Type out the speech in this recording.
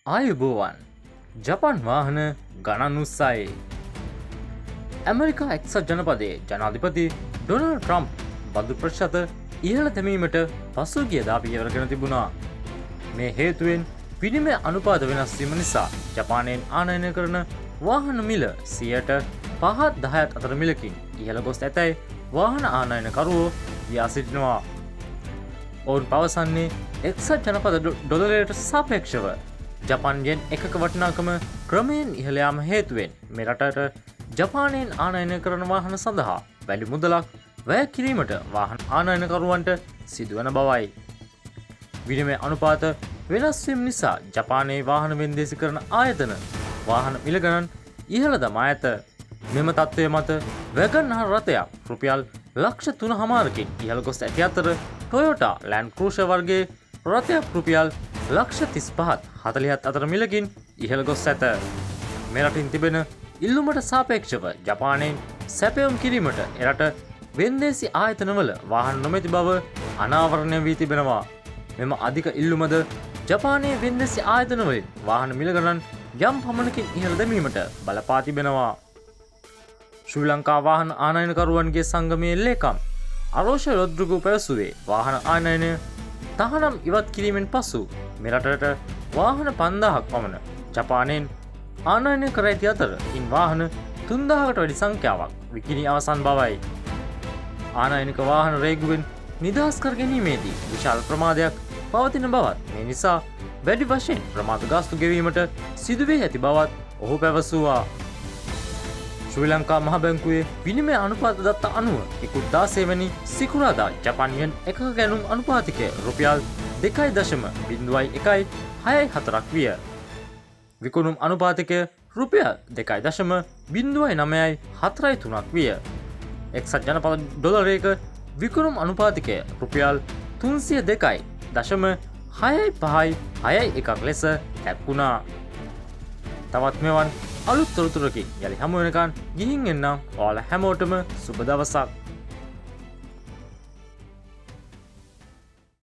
ආයුබෝවන් ජපන් වාහන ගණන් උත්සායේ ඇමරිකා එක්සත් ජනපදයේ ජනාධිපති ඩොනල්ඩ් ට්‍රම්ප් බදු ප්‍රතිශත ඉහළ තැමීමට පසුගියදා පියවරගෙන තිබුණා. මේ හේතුවෙන් විනිමය අනුපාත වෙනස් වීම නිසා ජපානයෙන් ආනයනය කරන වාහන මිල 5-10 අතර මිලකින් ඉහළ ගොස් ඇතැයි වාහන ආනයනකරුවෝ කියා සිටිනවා. ඔවුන් පවසන්නේ එක්සත් ජනපද ඩොලරයට සාපේක්ෂව ජපාන් යෙන් එකක වටිනාකම ක්‍රමයෙන් ඉහළ යාම හේතුවෙන් මේ රටට ජපානයෙන් ආනයනය කරන වාහන සඳහා වැඩි මුදලක් වැය කිරීමට වාහන ආනයනකරුවන්ට සිදුවන බවයි. විනිමය අනුපාත වෙනස් වීම නිසා ජපානයේ වාහන වෙන්දේසි කරන ආයතන වාහන මිල ගණන් ඉහළ දමා ඇත. මෙම තත්ත්වය මත වැගන්හර් රථයක් රුපියල් ලක්ෂ 3.5කින් ඉහළ ගොස් ඇති අතර ටොයෝටා ලෑන්ඩ් ක්‍රූසර් වර්ගයේ රථයක් රුපියල් ලක්ෂ 35-40 අතර මිලකින් ඉහළ ගොස් ඇත. මේ රටින් තිබෙන ඉල්ලුමට සාපේක්ෂව ජපානයෙන් සැපයුම් කිරීමට එරට වෙන්දේසි ආයතනවල වාහන නොමැති බව අනාවරණය වී තිබෙනවා. මෙම අධික ඉල්ලුමද ජපානයේ වෙන්දේසි ආයතනවලින් වාහන මිල ගණන් යම් පමණකින් ඉහළ දැමීමට බලපා තිබෙනවා. ශ්‍රී ලංකා වාහන ආනයනකරුවන්ගේ සංගමයේ ලේකම් අරෝෂ රොද්රිගෝ පැවසුවේ වාහන ආනයනය තහනම් ඉවත් කිරීමෙන් පසු මෙරටට වාහන 5000ක් පමණ ජපානයෙන් ආනයනය කර ඇති අතර ඉන් වාහන 3000කට වැඩි සංඛ්‍යාවක් විකිණී අවසන් බවයි. ආනයනික වාහන රේගුවෙන් නිදහස් කර ගැනීමේදී විශාල ප්‍රමාදයක් පවතින බවත් මේ නිසා වැඩි වශයෙන් ප්‍රමාද ගාස්තු ගෙවීමට සිදුවී ඇති බවත් ඔහු පැවසුවා. ශ්‍රී ලංකා මහ බැංකුවේ විනිමය අනුපාත දත්ත අනුව ඉකුත් 16 වැනි සිකුරාදා ජපාන් යෙන් එකක ගැනුම් අනුපාතිකය රුපියල් 2.0164ක් විය. විකුණුම් අනුපාතිකය රුපියල් 2.0943ක් විය. එක්සත් ජනපද ඩොලරයක විකුණුම් අනුපාතිකය රුපියල් 302.6561 ලෙස හැක්වුණා. තවත් මෙවන් අලුත් තොරතුරකින් යළි හමු වෙනකන් ගිහින් එන්නම්. ඔයාලා හැමෝටම සුබ දවසක්.